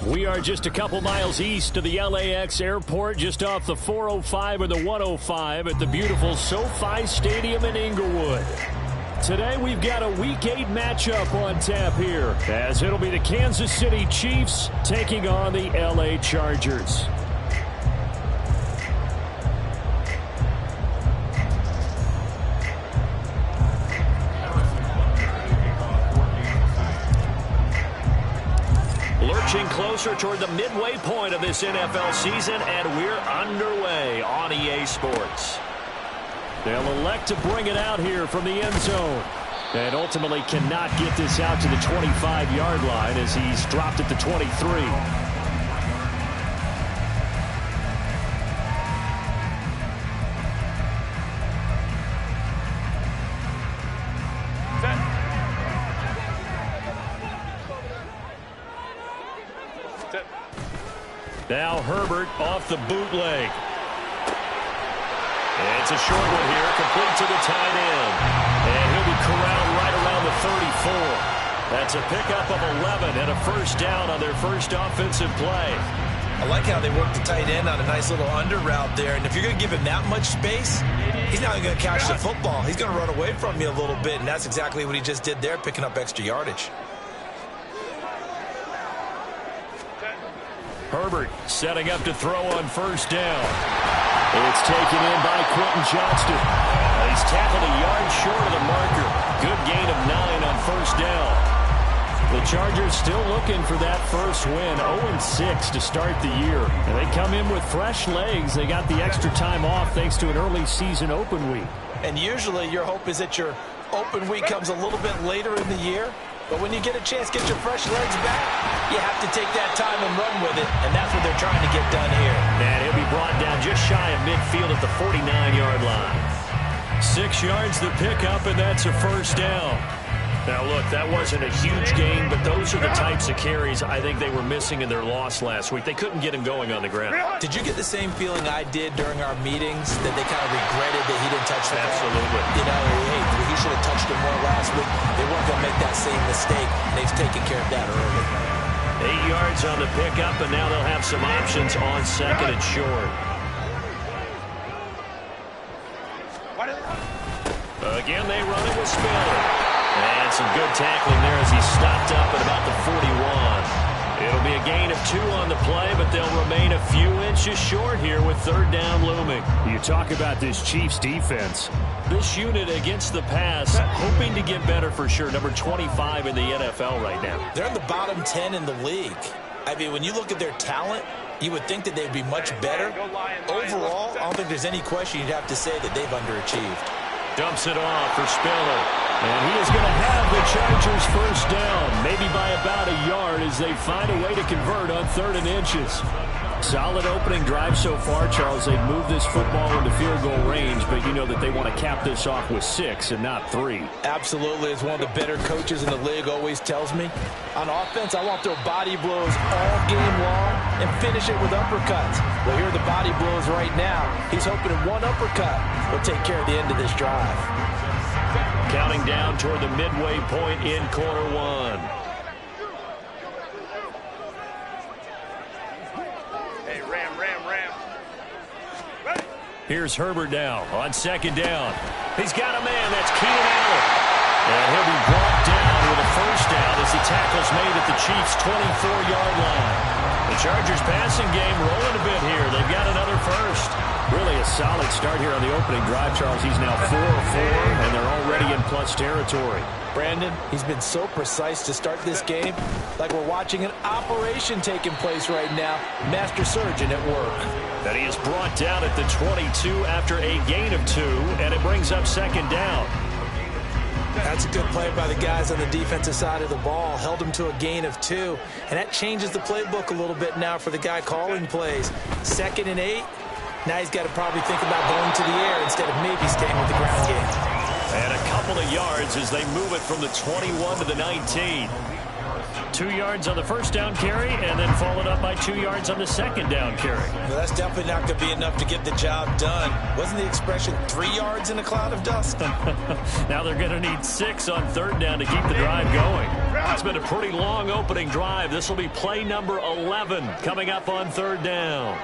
We are just a couple miles east of the LAX airport, just off the 405 or the 105 at the beautiful SoFi Stadium in Inglewood. Today we've got a Week 8 matchup on tap here, as it'll be the Kansas City Chiefs taking on the LA Chargers. Lurching closer toward the midway point of this NFL season, and we're underway on EA Sports. They'll elect to bring it out here from the end zone, and ultimately cannot get this out to the 25-yard line as he's dropped at the 23. Now Herbert off the bootleg. It's a short one here, complete to the tight end. And he'll be corralled right around the 34. That's a pickup of 11 and a first down on their first offensive play. I like how they work the tight end on a nice little under route there. And if you're going to give him that much space, he's not going to catch the football. He's going to run away from you a little bit, and that's exactly what he just did there, picking up extra yardage. Herbert setting up to throw on first down. It's taken in by Quentin Johnston. He's tackled a yard short of the marker. Good gain of 9 on first down. The Chargers still looking for that first win. 0-6 to start the year. And they come in with fresh legs. They got the extra time off thanks to an early season open week. And usually your hope is that your open week comes a little bit later in the year. But when you get a chance to get your fresh legs back, you have to take that time and run with it, and that's what they're trying to get done here. And he'll be brought down just shy of midfield at the 49-yard line. 6 yards the pickup, and that's a first down. Now, look, that wasn't a huge gain, but those are the types of carries I think they were missing in their loss last week. They couldn't get him going on the ground. Did you get the same feeling I did during our meetings, that they kind of regretted that he didn't touch the ball? Absolutely. You know, hey, he should have touched it more last week. They weren't going to make that same mistake. They've taken care of that early. 8 yards on the pickup, and now they'll have some options on second and short. Again, they run it with Spiller. And some good tackling there as he stopped up at about the 41. It'll be a gain of 2 on the play, but they'll remain a few inches short here with third down looming. You talk about this Chiefs defense. This unit against the pass, hoping to get better for sure. Number 25 in the NFL right now. They're in the bottom 10 in the league. I mean, when you look at their talent, you would think that they'd be much better. Overall, I don't think there's any question you'd have to say that they've underachieved. Dumps it off for Spiller. And he is going to have the Chargers first down, maybe by about a yard as they find a way to convert on 3rd and inches. Solid opening drive so far, Charles. They've moved this football into field goal range, but you know that they want to cap this off with 6 and not 3. Absolutely. As one of the better coaches in the league always tells me, on offense, I want to throw body blows all game long and finish it with uppercuts. Well, here are the body blows right now. He's hoping that one uppercut will take care of the end of this drive. Counting down toward the midway point in quarter 1. Here's Herbert now on second down. He's got a man. That's Keenan Allen. And he'll be brought down with a first down as the tackle's made at the Chiefs' 24-yard line. The Chargers passing game rolling a bit here. They've got another first. Really a solid start here on the opening drive, Charles. He's now 4 of 4, and they're already in plus territory. Brandon, he's been so precise to start this game, like we're watching an operation taking place right now. Master surgeon at work. And he is brought down at the 22 after a gain of 2, and it brings up second down. That's a good play by the guys on the defensive side of the ball. Held him to a gain of 2, and that changes the playbook a little bit now for the guy calling plays. 2nd and 8. Now he's got to probably think about going to the air instead of maybe staying with the ground game. And a couple of yards as they move it from the 21 to the 19. 2 yards on the first down carry, and then followed up by 2 yards on the second down carry. Well, that's definitely not going to be enough to get the job done. Wasn't the expression 3 yards in a cloud of dust? Now they're going to need 6 on third down to keep the drive going. It's been a pretty long opening drive. This will be play number 11 coming up on third down.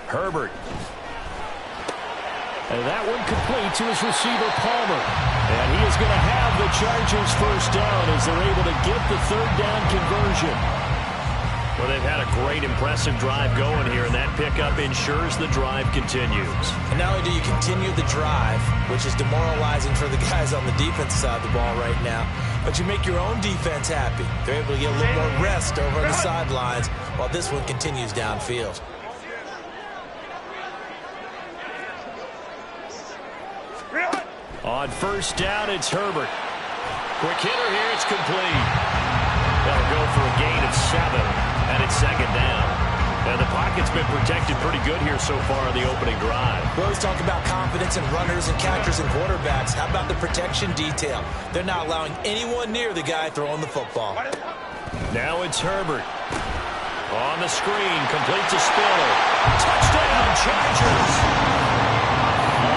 Herbert. And that one complete to his receiver, Palmer. And he is going to have the Chargers first down as they're able to get the third down conversion. Well, they've had a great, impressive drive going here, and that pickup ensures the drive continues. And not only do you continue the drive, which is demoralizing for the guys on the defense side of the ball right now, but you make your own defense happy. They're able to get a little more rest over on the sidelines while this one continues downfield. On first down, it's Herbert. Quick hitter here, it's complete. That'll go for a gain of 7, and it's second down. And the pocket's been protected pretty good here so far on the opening drive. We always talk about confidence in runners and catchers and quarterbacks. How about the protection detail? They're not allowing anyone near the guy throwing the football. Now it's Herbert. On the screen, complete to Spiller. Touchdown, Chargers!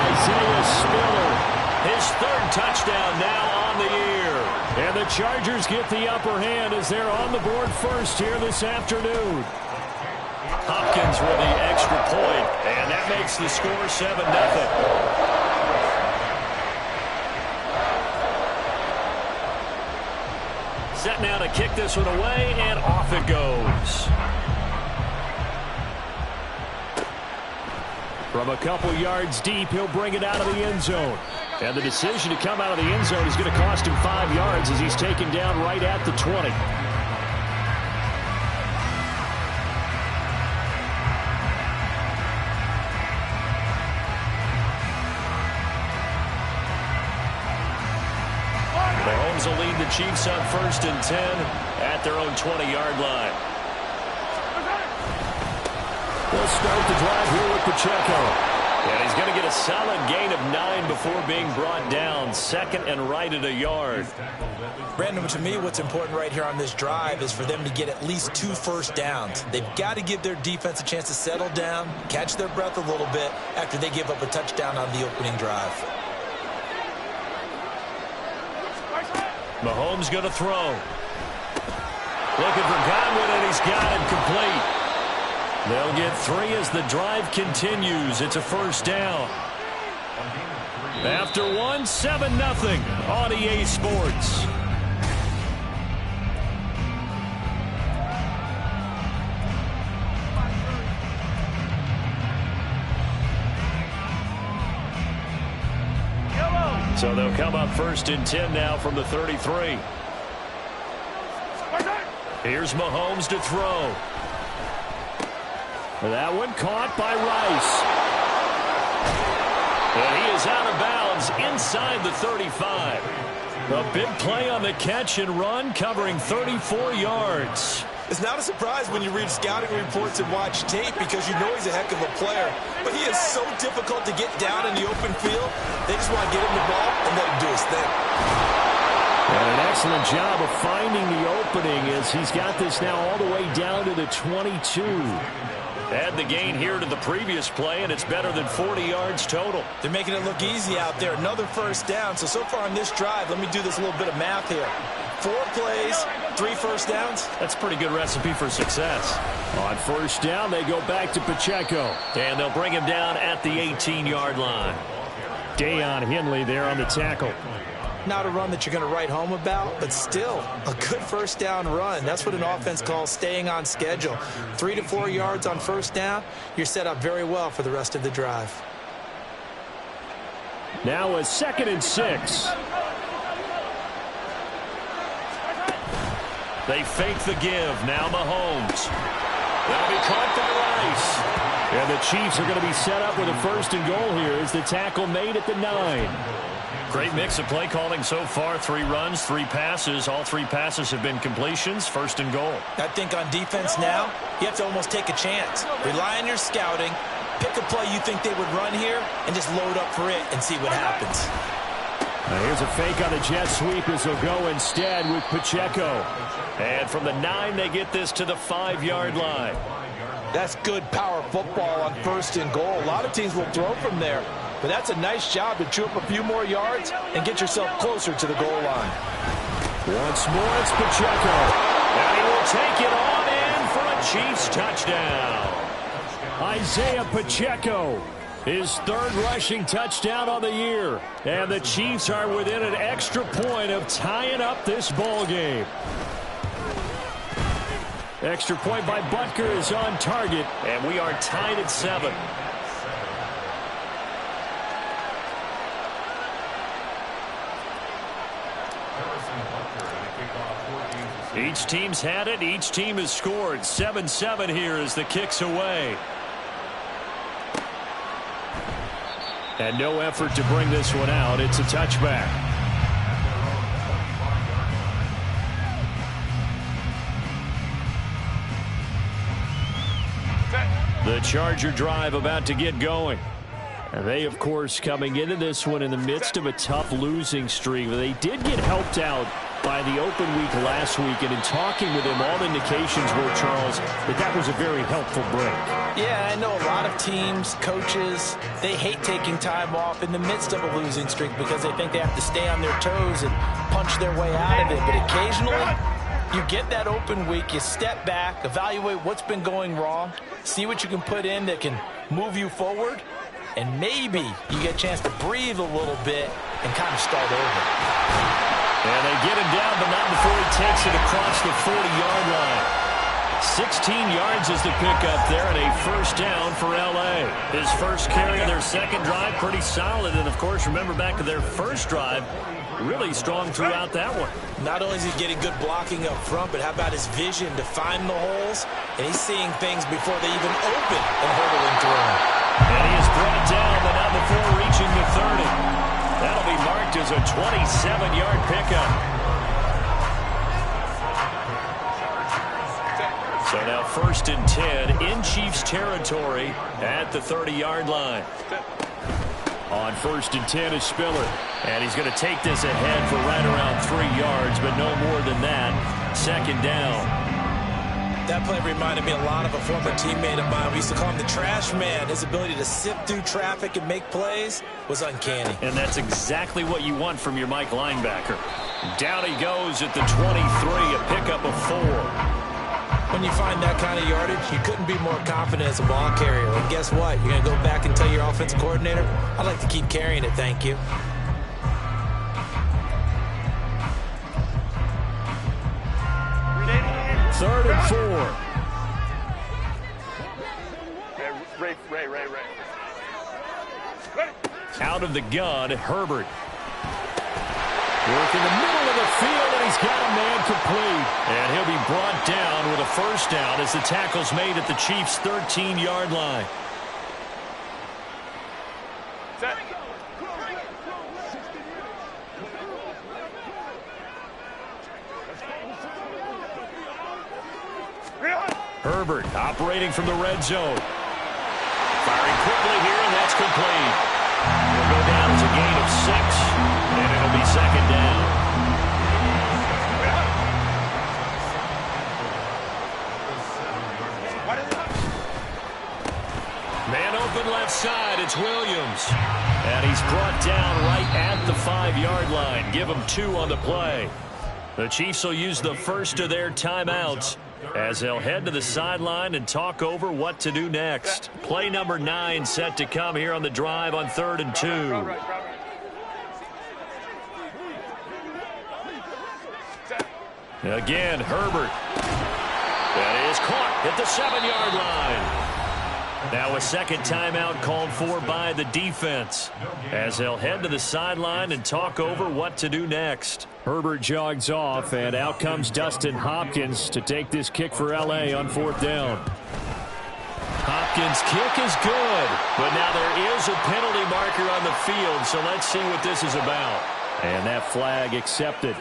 Isaiah Spiller. His third touchdown now on the year. And the Chargers get the upper hand as they're on the board first here this afternoon. Hopkins with the extra point, and that makes the score 7-0. Set now to kick this one away, and off it goes. From a couple yards deep, he'll bring it out of the end zone. And the decision to come out of the end zone is going to cost him 5 yards as he's taken down right at the 20. Mahomes will lead the Chiefs on 1st and 10 at their own 20-yard line. They'll start the drive here with Pacheco. And he's going to get a solid gain of 9 before being brought down. Second and right at a yard. Brandon, to me, what's important right here on this drive is for them to get at least 2 first downs. They've got to give their defense a chance to settle down, catch their breath a little bit after they give up a touchdown on the opening drive. Mahomes going to throw. Looking for Godwin, and he's got it complete. They'll get 3 as the drive continues. It's a first down. After 1, 7-0 on EA Sports. So they'll come up 1st and 10 now from the 33. Here's Mahomes to throw. That one caught by Rice. And he is out of bounds inside the 35. A big play on the catch and run, covering 34 yards. It's not a surprise when you read scouting reports and watch tape because you know he's a heck of a player. But he is so difficult to get down in the open field. They just want to get him the ball and let him do his thing. And an excellent job of finding the opening as he's got this now all the way down to the 22. Add the gain here to the previous play, and it's better than 40 yards total. They're making it look easy out there. Another first down. So far on this drive, let me do this little bit of math here. 4 plays, 3 first downs. That's a pretty good recipe for success. On first down, they go back to Pacheco. And they'll bring him down at the 18-yard line. Deion Henley there on the tackle. Not a run that you're going to write home about, but still a good first down run. That's what an offense calls staying on schedule. 3 to 4 yards on first down, you're set up very well for the rest of the drive. Now a 2nd and 6. They fake the give. Now Mahomes. That'll be caught by Rice. And the Chiefs are going to be set up with a 1st and goal here as the tackle made at the 9. Great mix of play calling so far. 3 runs, 3 passes. All 3 passes have been completions. 1st and goal. I think on defense now, you have to almost take a chance. Rely on your scouting. Pick a play you think they would run here and just load up for it and see what happens. Here's a fake on the jet sweep as he'll go instead with Pacheco. And from the 9, they get this to the 5-yard line. That's good power football on 1st and goal. A lot of teams will throw from there, but that's a nice job to chew up a few more yards and get yourself closer to the goal line. Once more, it's Pacheco. And he will take it on in for a Chiefs touchdown. Isaiah Pacheco, his 3rd rushing touchdown on the year. And the Chiefs are within an extra point of tying up this ball game. Extra point by Butker is on target, and we are tied at 7. Each team's had it. Each team has scored. 7-7 here as the kick's away. And no effort to bring this one out. It's a touchback. The Charger drive about to get going. And they, of course, coming into this one in the midst of a tough losing streak. They did get helped out by the open week last week, and in talking with him, all indications were, Charles, that was a very helpful break. Yeah, I know a lot of teams, coaches, they hate taking time off in the midst of a losing streak because they think they have to stay on their toes and punch their way out of it. But occasionally, you get that open week, you step back, evaluate what's been going wrong, see what you can put in that can move you forward, and maybe you get a chance to breathe a little bit and kind of start over. And they get him down, but not before he takes it across the 40-yard line. 16 yards is the pickup there, and a 1st down for L.A. His first carry of their 2nd drive, pretty solid. And, of course, remember back to their 1st drive, really strong throughout that one. Not only is he getting good blocking up front, but how about his vision to find the holes? And he's seeing things before they even open and hurdling through them. And he is brought down, but not before reaching the 30. That'll be marked as a 27-yard pickup. So now 1st and 10 in Chiefs territory at the 30-yard line. On 1st and 10 is Spiller. And he's going to take this ahead for right around 3 yards, but no more than that. 2nd down. That play reminded me a lot of a former teammate of mine. We used to call him the trash man. His ability to sift through traffic and make plays was uncanny. And that's exactly what you want from your Mike linebacker. Down he goes at the 23, a pickup of 4. When you find that kind of yardage, you couldn't be more confident as a ball carrier. And guess what? You're going to go back and tell your offensive coordinator, I'd like to keep carrying it, thank you. Third and 4. Ray. Out of the gun, Herbert. Work in the middle of the field, and he's got a man complete. And he'll be brought down with a 1st down as the tackle's made at the Chiefs' 13-yard line. Herbert operating from the red zone. Firing quickly here, and that's complete. He'll go down as a gain of 6, and it'll be 2nd down. Man open left side, it's Williams. And he's brought down right at the 5-yard line. Give him 2 on the play. The Chiefs will use the first of their timeouts as they'll head to the sideline and talk over what to do next. Play number 9 set to come here on the drive on 3rd and 2. Again, Herbert. That is caught at the 7-yard line. Now a 2nd timeout called for by the defense as they'll head to the sideline and talk over what to do next. Herbert jogs off, and out comes Dustin Hopkins to take this kick for L.A. on 4th down. Hopkins' kick is good, but now there is a penalty marker on the field, so let's see what this is about. And that flag accepted.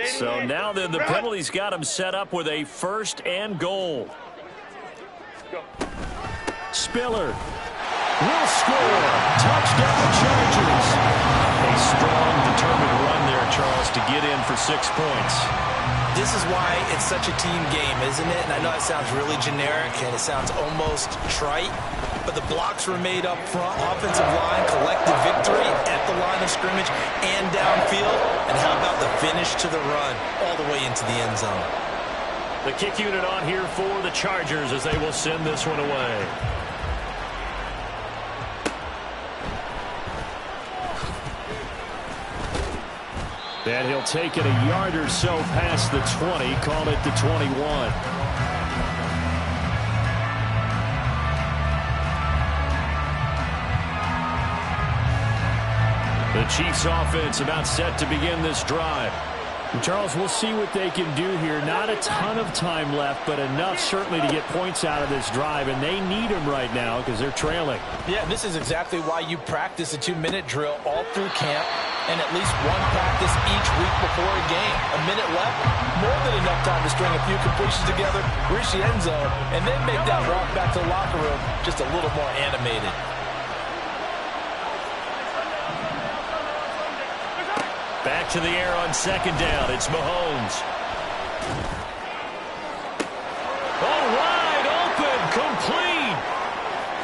So now then the penalty's got him set up with a 1st and goal. Spiller will score. Touchdown Chargers. A strong, determined run there, Charles, to get in for 6 points. This is why it's such a team game, isn't it? And I know it sounds really generic and it sounds almost trite, but the blocks were made up front, offensive line, collective victory at the line of scrimmage and downfield. And how about the finish to the run all the way into the end zone? The kick unit on here for the Chargers as they will send this one away. And he'll take it a yard or so past the 20, call it the 21. The Chiefs offense about set to begin this drive. Charles, we'll see what they can do here. Not a ton of time left, but enough certainly to get points out of this drive, and they need them right now because they're trailing. Yeah, this is exactly why you practice a 2-minute drill all through camp and at least one practice each week before a game. A minute left, more than enough time to string a few completions together, reach the end zone, and then make that walk back to the locker room just a little more animated. Back to the air on 2nd down. It's Mahomes. Oh, wide open, complete.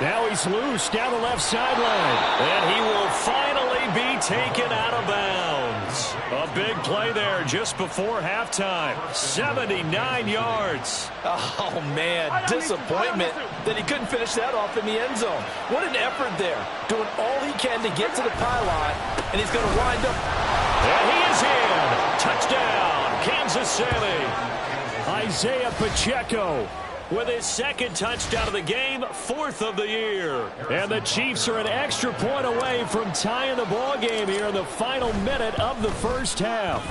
Now he's loose down the left sideline. And he will finally be taken out of bounds. A big play there just before halftime. 79 yards. Oh, man, disappointment that he couldn't finish that off in the end zone. What an effort there. Doing all he can to get to the pylon, and he's going to wind up. And he is in. Touchdown, Kansas City. Isaiah Pacheco with his 2nd touchdown of the game, 4th of the year. And the Chiefs are an extra point away from tying the ball game here in the final minute of the first half.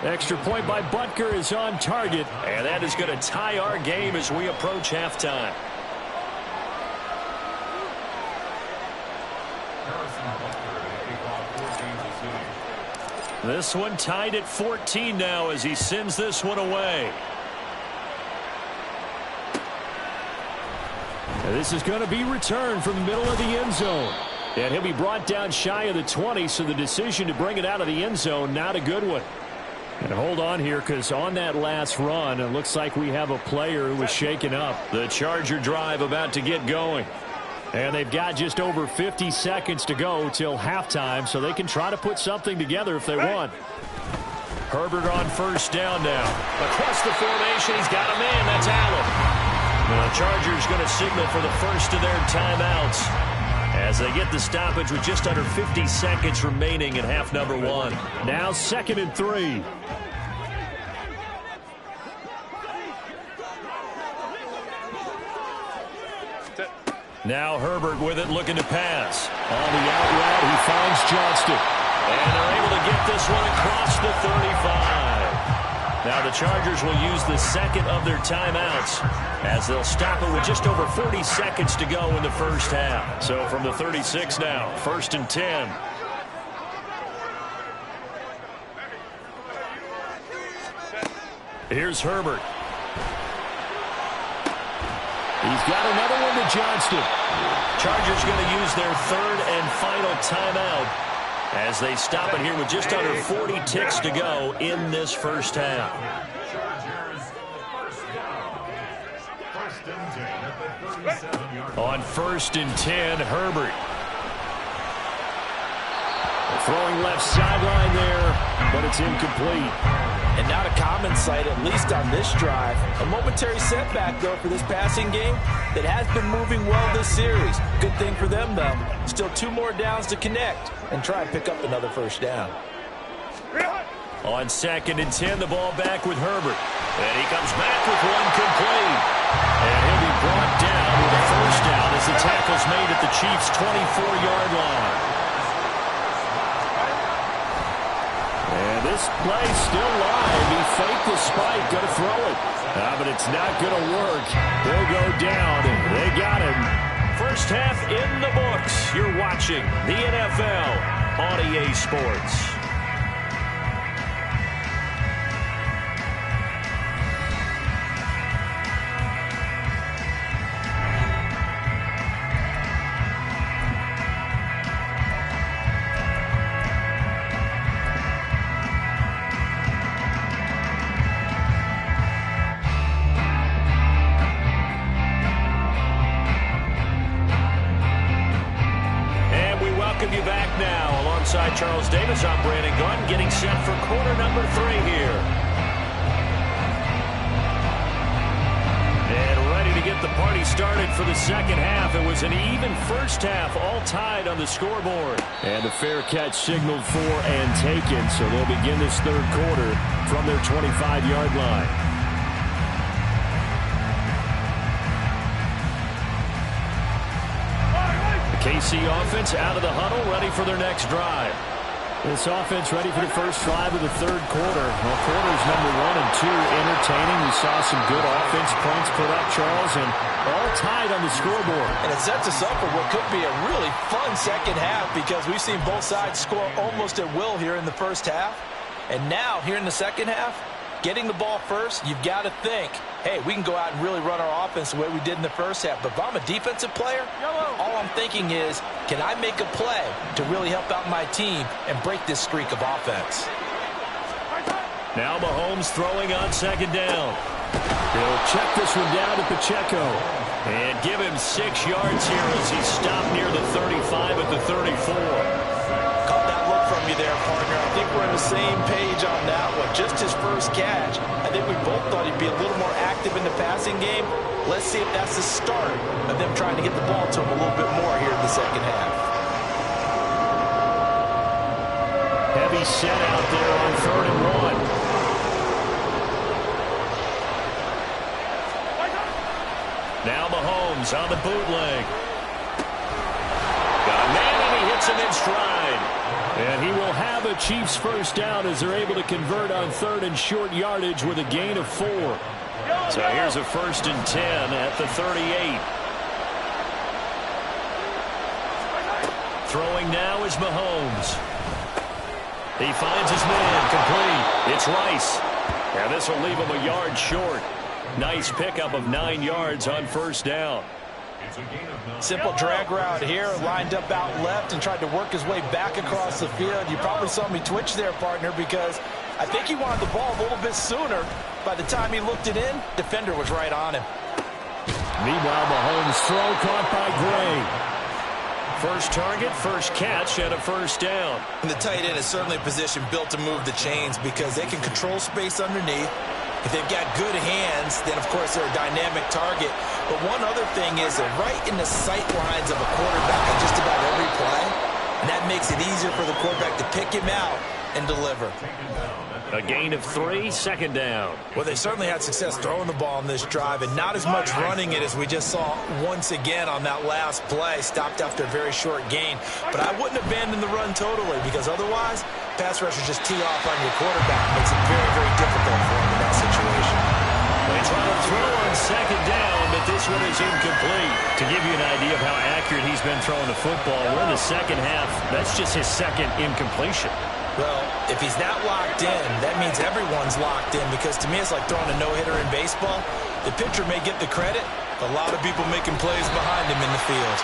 Extra point by Butker is on target, and that is going to tie our game as we approach halftime. This one tied at 14 now as he sends this one away. And this is going to be returned from the middle of the end zone. And he'll be brought down shy of the 20, so the decision to bring it out of the end zone, not a good one. And hold on here, because on that last run, it looks like we have a player who was shaken up. The Charger drive about to get going. And they've got just over 50 seconds to go till halftime, so they can try to put something together if they want. Herbert on 1st down now. Across the formation, he's got a man. That's Allen. The Chargers going to signal for the first of their timeouts as they get the stoppage with just under 50 seconds remaining in half number 1. Now 2nd and 3. Now Herbert with it, looking to pass. On the out route, he finds Johnston. And they're able to get this one across the 35. Now the Chargers will use the 2nd of their timeouts as they'll stop it with just over 40 seconds to go in the first half. So from the 36 now, 1st and 10. Here's Herbert. He's got another one to Johnston. Chargers going to use their 3rd and final timeout as they stop it here with just under 40 ticks to go in this first half. On 1st and 10, Herbert. Throwing left sideline there, but it's incomplete. And not a common sight, at least on this drive. A momentary setback, though, for this passing game that has been moving well this series. Good thing for them, though. Still 2 more downs to connect and try and pick up another first down. On 2nd and 10, the ball back with Herbert. And he comes back with one complete. And he'll be brought down with a first down as the tackle's made at the Chiefs' 24-yard line. And this play still live. He faked the spike, going to throw it. But it's not going to work. He'll go down. They got him. First half in the books. You're watching the NFL on EA Sports. now. Alongside Charles Davis, I'm Brandon Gunn, getting set for quarter number 3 here. And ready to get the party started for the second half. It was an even first half, all tied on the scoreboard. And a fair catch signaled for and taken, so they'll begin this third quarter from their 25-yard line. KC offense out of the huddle, ready for their next drive. This offense ready for the first drive of the third quarter. Well, quarters number 1 and 2 entertaining. We saw some good offense points put up, Charles, and all tied on the scoreboard. And it sets us up for what could be a really fun second half because we've seen both sides score almost at will here in the first half. And now, here in the second half, getting the ball first, you've got to think, hey, we can go out and really run our offense the way we did in the first half. But if I'm a defensive player, all I'm thinking is, can I make a play to really help out my team and break this streak of offense? Now Mahomes throwing on second down. He'll check this one down to Pacheco. And give him 6 yards here as he's stopped near the 35 at the 34. Caught that look from you there, partner. I think we're on the same page on that one. Just his first catch. I think we both thought he'd be a little more active in the passing game. Let's see if that's the start of them trying to get the ball to him a little bit more here in the second half. Heavy set out there on 3rd and 1. Now Mahomes on the bootleg. Got a man and he hits him in stride. And he will have a Chiefs first down as they're able to convert on 3rd and short yardage with a gain of 4. So here's a 1st and 10 at the 38. Throwing now is Mahomes. He finds his man complete. It's Rice. And this will leave him a yard short. Nice pickup of 9 yards on first down. Simple drag route here, lined up out left and tried to work his way back across the field. You probably saw me twitch there, partner, because I think he wanted the ball a little bit sooner. By the time he looked it in, defender was right on him. Meanwhile, Mahomes' throw caught by Gray. First target, first catch, and a first down. And the tight end is certainly a position built to move the chains because they can control space underneath. If they've got good hands, then, of course, they're a dynamic target. But one other thing is they're right in the sight lines of a quarterback on just about every play. And that makes it easier for the quarterback to pick him out and deliver. A gain of 3, second down. Well, they certainly had success throwing the ball on this drive and not as much running it as we just saw once again on that last play. Stopped after a very short gain. But I wouldn't abandon the run totally because otherwise, pass rushers just tee off on your quarterback. It makes it very, very difficult for him in that situation. They try to throw on second down, but this one is incomplete. To give you an idea of how accurate he's been throwing the football, we're in the second half. That's just his second incompletion. Well, if he's not locked in, that means everyone's locked in because to me it's like throwing a no-hitter in baseball. The pitcher may get the credit, but a lot of people making plays behind him in the field.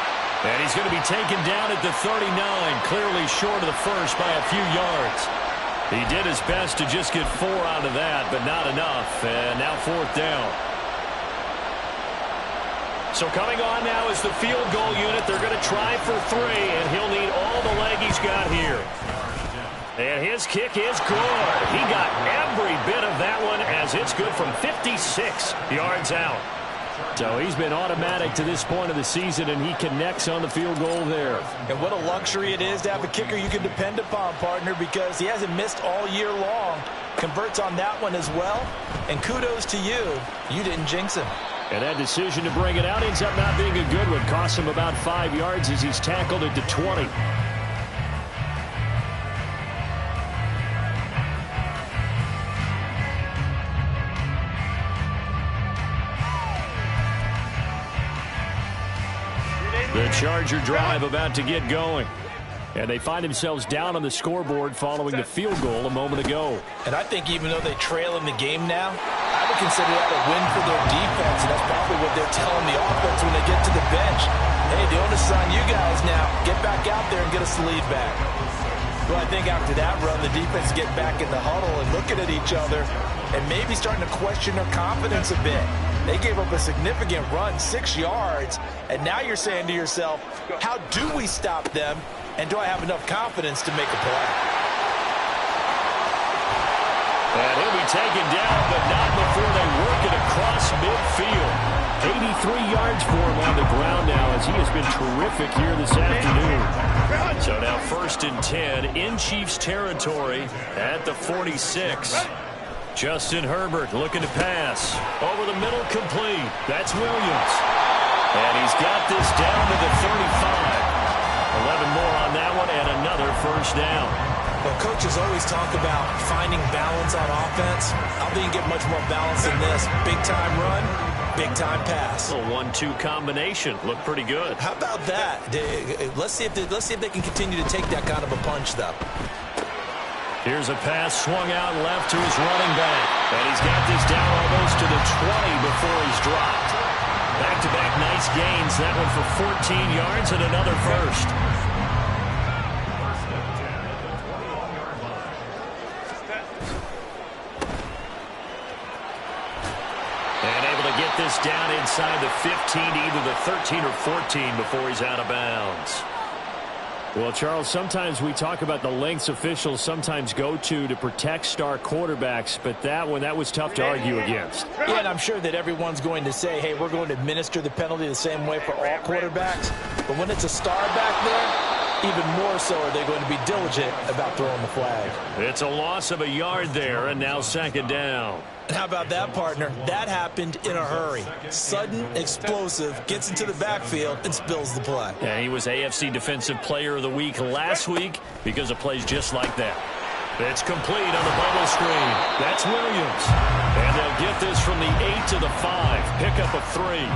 And he's going to be taken down at the 39, clearly short of the first by a few yards. He did his best to just get 4 out of that, but not enough. And now 4th down. So coming on now is the field goal unit. They're going to try for 3, and he'll need all the leg he's got here. And his kick is good. He got every bit of that one as it's good from 56 yards out. So he's been automatic to this point of the season, and he connects on the field goal there. And what a luxury it is to have a kicker you can depend upon, partner, because he hasn't missed all year long. Converts on that one as well. And kudos to you. You didn't jinx him. And that decision to bring it out ends up not being a good one. Costs him about 5 yards as he's tackled at the 20. The Charger drive about to get going. And they find themselves down on the scoreboard following the field goal a moment ago. And I think even though they trail in the game now, I would consider that a win for their defense. And that's probably what they're telling the offense when they get to the bench. Hey, the onus is on you guys now. Get back out there and get us the lead back. Well, I think after that run, the defense get back in the huddle and looking at each other and maybe starting to question their confidence a bit. They gave up a significant run, 6 yards, and now you're saying to yourself, how do we stop them And do I have enough confidence to make a play? And he'll be taken down, but not before they work it across midfield. 83 yards for him on the ground now, as he has been terrific here this afternoon. So now 1st and 10 in Chiefs territory at the 46. Justin Herbert looking to pass. Over the middle, complete. That's Williams. And he's got this down to the 35. 11 more on that one, and another first down. Well, coaches always talk about finding balance on offense. I don't think you get much more balance than this. Big-time run, big-time pass. A 1-2 combination. Looked pretty good. How about that? Let's see if they can continue to take that kind of a punch, though. Here's a pass swung out left to his running back. And he's got this down almost to the 20 before he's dropped. Back-to-back nice gains. That one for 14 yards and another first. And able to get this down inside the 15 to either the 13 or 14 before he's out of bounds. Well, Charles, sometimes we talk about the lengths officials sometimes go to protect star quarterbacks, but that was tough to argue against. Yeah, and I'm sure that everyone's going to say, hey, we're going to administer the penalty the same way for all quarterbacks. But when it's a star back there, even more so are they going to be diligent about throwing the flag. It's a loss of a yard there, and now 2nd down. How about that, partner? That happened in a hurry. Sudden, explosive, gets into the backfield, and spills the play. And he was AFC Defensive Player of the Week last week because of plays just like that. It's complete on the bubble screen. That's Williams. And they'll get this from the 8 to the 5. Pick up a 3.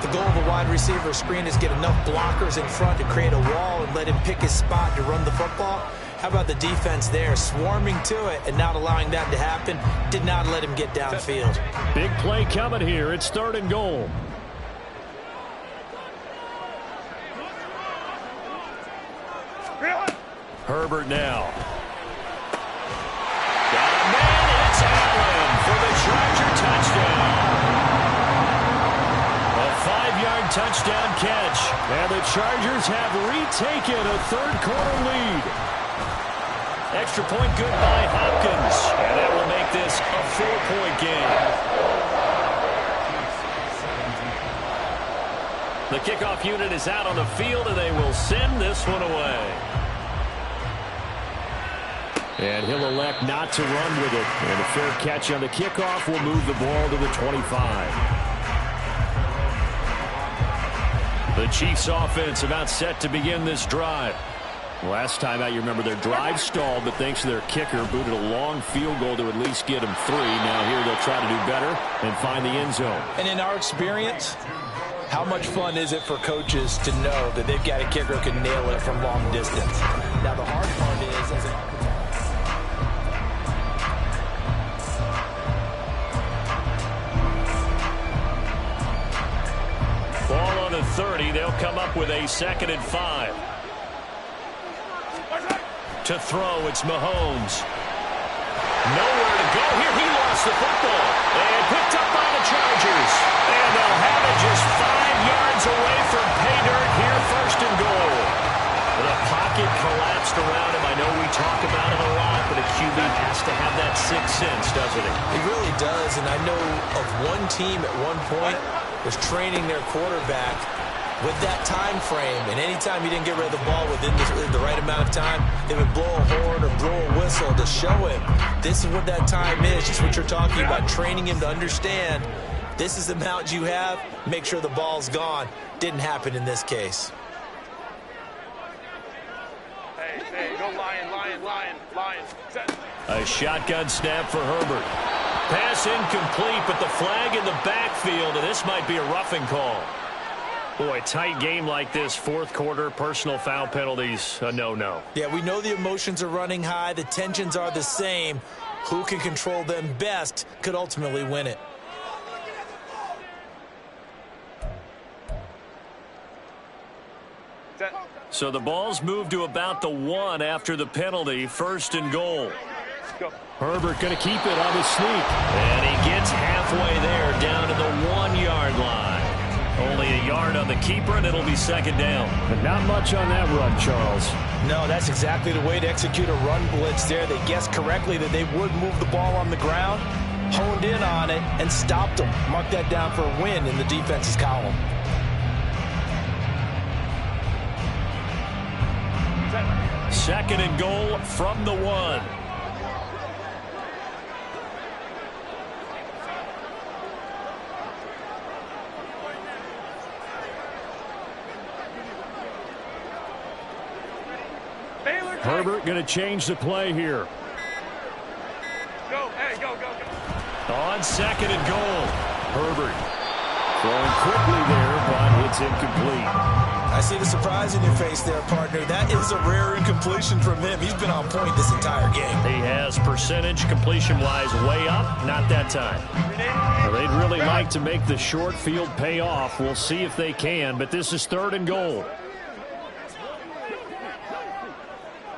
The goal of a wide receiver screen is get enough blockers in front to create a wall and let him pick his spot to run the football. How about the defense there, swarming to it and not allowing that to happen? Did not let him get downfield. Big play coming here. It's 3rd and goal. Herbert now. Got a man. It's Allen for the Charger touchdown. A 5-yard touchdown catch. And the Chargers have retaken a 3rd quarter lead. Extra point good by Hopkins. And that will make this a 4-point game. The kickoff unit is out on the field, and they will send this one away. And he'll elect not to run with it. And a fair catch on the kickoff will move the ball to the 25. The Chiefs offense about set to begin this drive. Last time out, you remember their drive stalled, but thanks to their kicker, booted a long field goal to at least get them 3. Now here they'll try to do better and find the end zone. And in our experience, how much fun is it for coaches to know that they've got a kicker who can nail it from long distance? Now the hard part is, as an architect, ball on the 30, they'll come up with a 2nd and 5. To throw, it's Mahomes. Nowhere to go here. He lost the football. And picked up by the Chargers. And they'll have it just 5 yards away from pay dirt here, 1st and goal. The pocket collapsed around him. I know we talk about it a lot, but a QB has to have that 6th sense, doesn't he? He really does, and I know of one team at one point was training their quarterback with that time frame, and anytime he didn't get rid of the ball within the right amount of time, they would blow a horn or blow a whistle to show him this is what that time is, just what you're talking about, training him to understand this is the amount you have, make sure the ball's gone. Didn't happen in this case. Hey, go Lion. Set. A shotgun snap for Herbert. Pass incomplete, but the flag in the backfield, and this might be a roughing call. Boy, tight game like this, 4th quarter, personal foul penalties, a no-no. Yeah, we know the emotions are running high. The tensions are the same. Who can control them best could ultimately win it. So the ball's moved to about the 1 after the penalty, 1st and goal. Herbert going to keep it on the sneak. And he gets halfway there, down to the 1-yard line. Only a yard on the keeper, and it'll be second down. But not much on that run, Charles. No, that's exactly the way to execute a run blitz there. They guessed correctly that they would move the ball on the ground, honed in on it, and stopped them. Mark that down for a win in the defense's column. Second and goal from the 1. Herbert going to change the play here. Go, hey, go, go, go. On second and goal, Herbert throwing quickly there, but it's incomplete. I see the surprise in your face there, partner. That is a rare incompletion from him. He's been on point this entire game. He has percentage completion-wise way up, not that time. Well, they'd really like to make the short field pay off. We'll see if they can, but this is third and goal.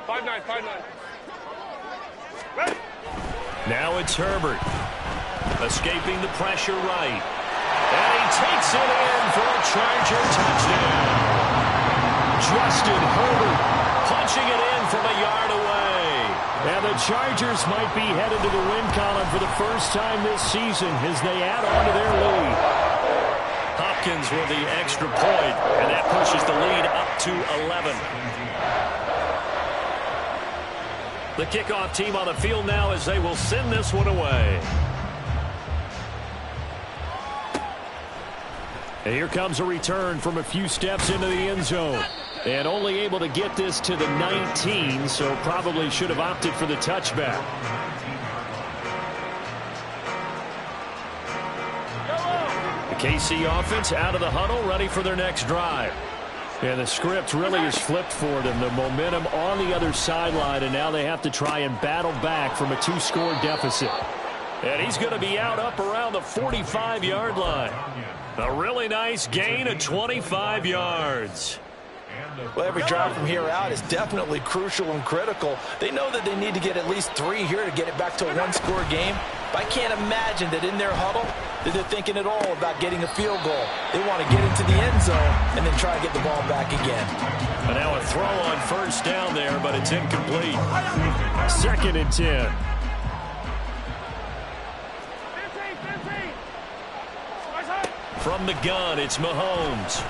5-9, 5-9. Now it's Herbert. Escaping the pressure right. And he takes it in for a Charger touchdown. Justin Herbert punching it in from a yard away. And the Chargers might be headed to the win column for the first time this season as they add on to their lead. Hopkins with the extra point, and that pushes the lead up to 11. The kickoff team on the field now as they will send this one away. And here comes a return from a few steps into the end zone. And only able to get this to the 19, so probably should have opted for the touchback. The KC offense out of the huddle, ready for their next drive. And the script really is flipped for them. The momentum on the other sideline, and now they have to try and battle back from a 2-score deficit. And he's going to be out up around the 45-yard line. A really nice gain of 25 yards. Well, every drive from here out is definitely crucial and critical. They know that they need to get at least 3 here to get it back to a 1-score game. But I can't imagine that in their huddle that they're thinking at all about getting a field goal. They want to get into the end zone and then try to get the ball back again. And now a throw on first down there, but it's incomplete. Second and 10. From the gun, it's Mahomes.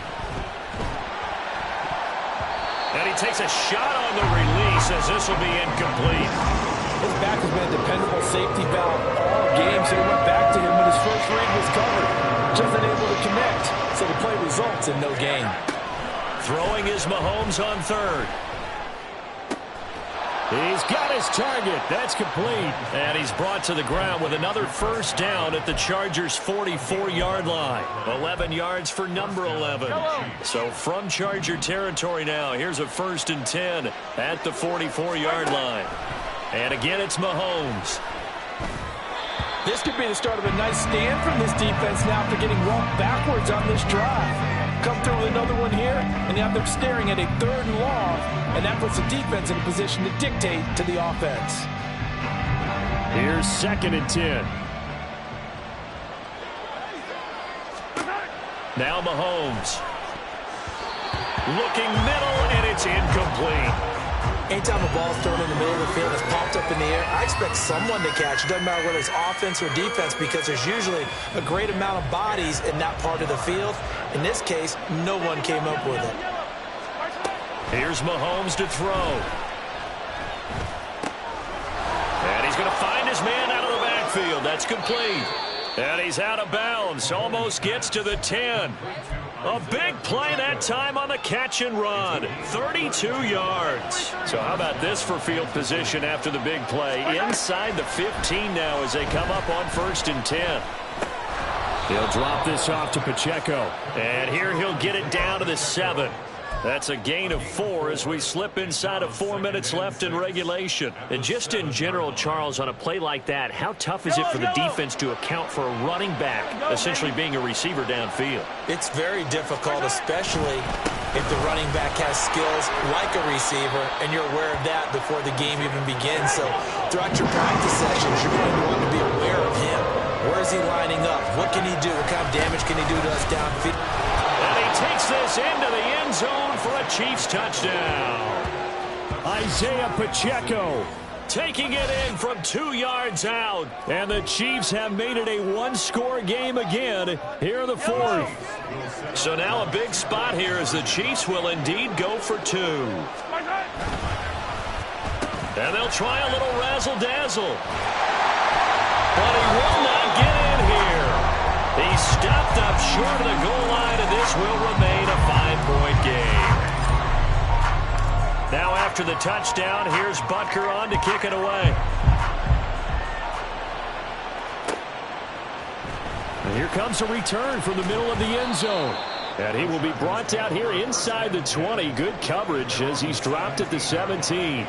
And he takes a shot on the release as this will be incomplete. His back has been a dependable safety valve all game, so he went back to him when his first read was covered. Just unable to connect, so the play results in no gain. Throwing is Mahomes on third. He's got his target. That's complete. And he's brought to the ground with another first down at the Chargers' 44-yard line. 11 yards for number 11. So from Charger territory now, here's a first and 10 at the 44-yard line. And again, it's Mahomes. This could be the start of a nice stand from this defense now after getting walked backwards on this drive. Come through with another one here, and you have them staring at a 3rd and long, and that puts the defense in a position to dictate to the offense. Here's second and 10. Now Mahomes. Looking middle, and it's incomplete. Anytime a ball's thrown in the middle of the field, it's popped up in the air, I expect someone to catch. It doesn't matter whether it's offense or defense because there's usually a great amount of bodies in that part of the field. In this case, no one came up with it. Here's Mahomes to throw. And he's going to find his man out of the backfield. That's complete. And he's out of bounds. Almost gets to the 10. A big play that time on the catch and run. 32 yards. So how about this for field position after the big play? Inside the 15 now as they come up on first and 10. He'll drop this off to Pacheco. And here he'll get it down to the 7. That's a gain of 4 as we slip inside of 4 minutes left in regulation. And just in general, Charles, on a play like that, how tough is it for the defense to account for a running back essentially being a receiver downfield? It's very difficult, especially if the running back has skills like a receiver, and you're aware of that before the game even begins. So throughout your practice sessions, you're going to want to be aware of him. Where is he lining up? What can he do? What kind of damage can he do to us downfield? takes this into the end zone for a Chiefs touchdown. Isaiah Pacheco taking it in from 2 yards out. And the Chiefs have made it a one-score game again here in the fourth. So now a big spot here as the Chiefs will indeed go for 2. And they'll try a little razzle-dazzle. But he will not get in here. He stopped up short of the goal line, and this will remain a 5-point game. Now after the touchdown, here's Butker on to kick it away. And here comes a return from the middle of the end zone. And he will be brought down here inside the 20. Good coverage as he's dropped at the 17.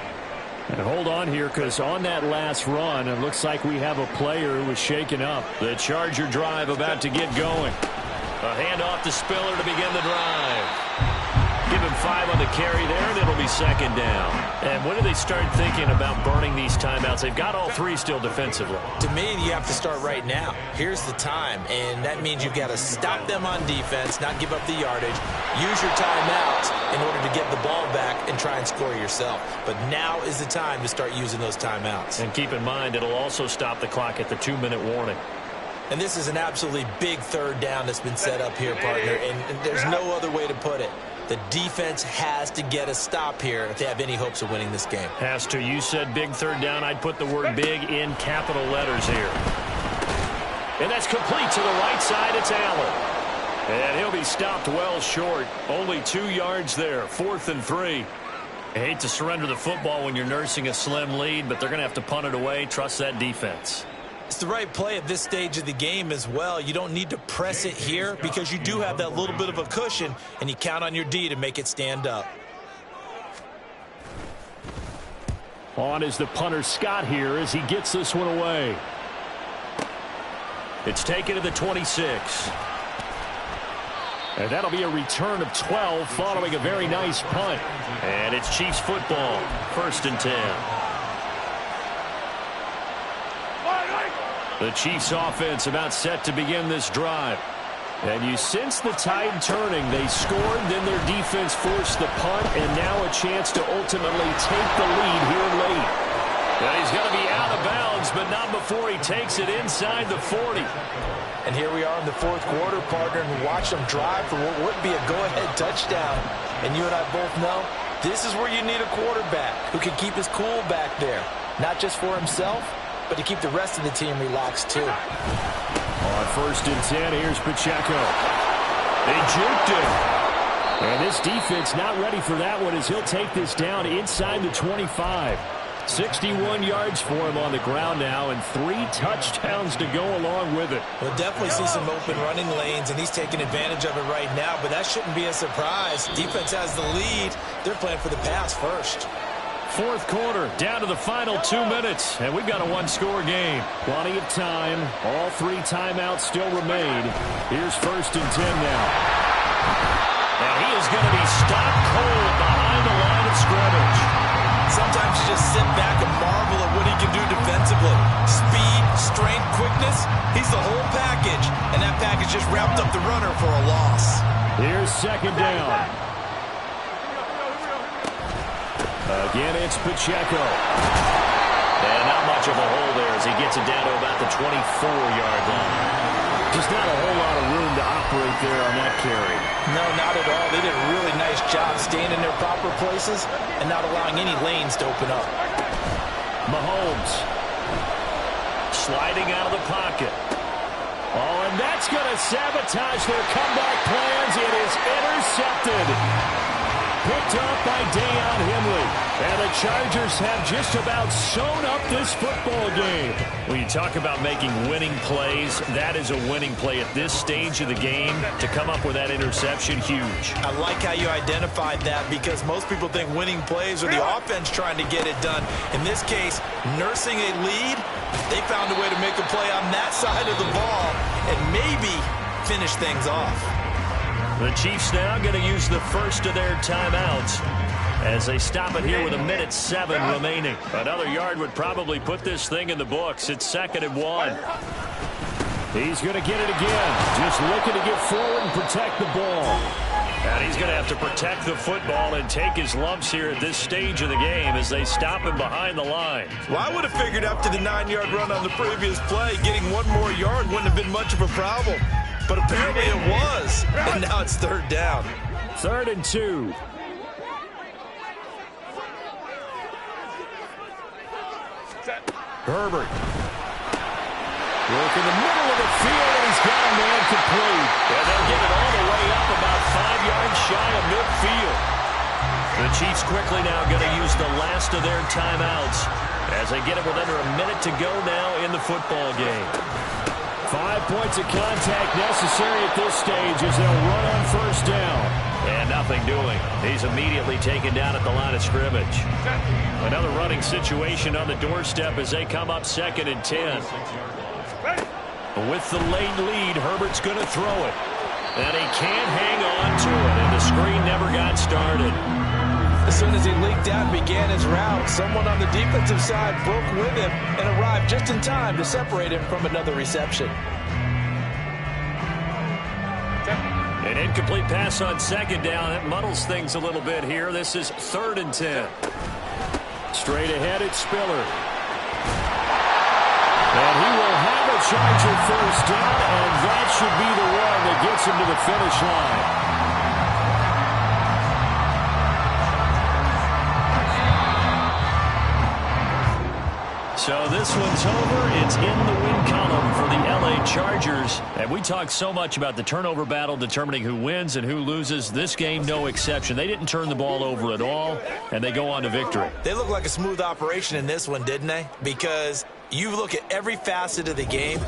And hold on here, because on that last run, it looks like we have a player who was shaken up. The Charger drive about to get going. A handoff to Spiller to begin the drive. Give him 5 on the carry there, and it'll be second down. And when do they start thinking about burning these timeouts? They've got all 3 still defensively. To me, you have to start right now. Here's the time, and that means you've got to stop them on defense, not give up the yardage, use your timeouts in order to get the ball back and try and score yourself. But now is the time to start using those timeouts. And keep in mind, it'll also stop the clock at the 2-minute warning. And this is an absolutely big third down that's been set up here, partner, and there's no other way to put it. The defense has to get a stop here if they have any hopes of winning this game. Has to. You said big third down. I'd put the word big in capital letters here. And that's complete to the right side. It's Allen. And he'll be stopped well short. Only 2 yards there. 4th and 3. I hate to surrender the football when you're nursing a slim lead, but they're going to have to punt it away. Trust that defense. It's the right play at this stage of the game as well. You don't need to press it here because you do have that little bit of a cushion, and you count on your D to make it stand up. On is the punter Scott here as he gets this one away. It's taken to the 26. And that'll be a return of 12 following a very nice punt. And it's Chiefs football, 1st and 10. The Chiefs offense about set to begin this drive. And you sense the tide turning. They scored, then their defense forced the punt, and now a chance to ultimately take the lead here late. And he's going to be out of bounds, but not before he takes it inside the 40. And here we are in the 4th quarter, partner, and watch them drive for what would be a go-ahead touchdown. And you and I both know this is where you need a quarterback who can keep his cool back there, not just for himself, but to keep the rest of the team relaxed, too. On 1st and 10, here's Pacheco. They juked him. And this defense not ready for that one as he'll take this down inside the 25. 61 yards for him on the ground now and 3 touchdowns to go along with it. We'll definitely see some open running lanes, and he's taking advantage of it right now, but that shouldn't be a surprise. Defense has the lead. They're playing for the pass first. 4th quarter, down to the final 2 minutes, and we've got a one-score game. Plenty of time. All 3 timeouts still remain. Here's 1st and 10 now. And he is going to be stopped cold behind the line of scrimmage. Sometimes you just sit back and marvel at what he can do defensively. Speed, strength, quickness, he's the whole package, and that package just wrapped up the runner for a loss. Here's 2nd down. Again, it's Pacheco. And not much of a hole there as he gets it down to about the 24-yard line. Just not a whole lot of room to operate there on that carry. No, not at all. They did a really nice job staying in their proper places and not allowing any lanes to open up. Mahomes sliding out of the pocket. Oh, and that's going to sabotage their comeback plans. It is intercepted. Picked up by Deion Henley. And the Chargers have just about sewn up this football game. When you talk about making winning plays, that is a winning play at this stage of the game. To come up with that interception, huge. I like how you identified that because most people think winning plays are the offense trying to get it done. In this case, nursing a lead, they found a way to make a play on that side of the ball and maybe finish things off. The Chiefs now going to use the first of their timeouts as they stop it here with 1:07 remaining. Another yard would probably put this thing in the books. It's 2nd and 1. He's going to get it again. Just looking to get forward and protect the ball. And he's going to have to protect the football and take his lumps here at this stage of the game as they stop him behind the line. Well, I would have figured after the 9-yard run on the previous play, getting one more yard wouldn't have been much of a problem. But apparently it was. And now it's third down. 3rd and 2. Herbert. Work in the middle of the field, and he's got a man complete. And they'll get it all the way up about 5 yards shy of midfield. The Chiefs quickly now going to use the last of their timeouts as they get it with under a minute to go now in the football game. 5 points of contact necessary at this stage as they'll run on first down. And nothing doing. He's immediately taken down at the line of scrimmage. Another running situation on the doorstep as they come up 2nd and 10. With the late lead, Herbert's going to throw it. And he can't hang on to it, and the screen never got started. As soon as he leaked out and began his route, someone on the defensive side broke with him and arrived just in time to separate him from another reception. An incomplete pass on 2nd down. That muddles things a little bit here. This is 3rd and 10. Straight ahead, it's Spiller. And he will have a Charger first down, and that should be the one that gets him to the finish line. So this one's over. It's in the win column for the LA Chargers. And we talked so much about the turnover battle determining who wins and who loses. This game, no exception. They didn't turn the ball over at all, and they go on to victory. They look like a smooth operation in this one, didn't they? Because you look at every facet of the game,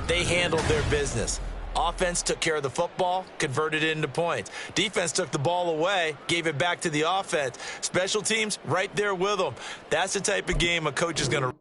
they handled their business. Offense took care of the football, converted it into points. Defense took the ball away, gave it back to the offense. Special teams, right there with them. That's the type of game a coach is going to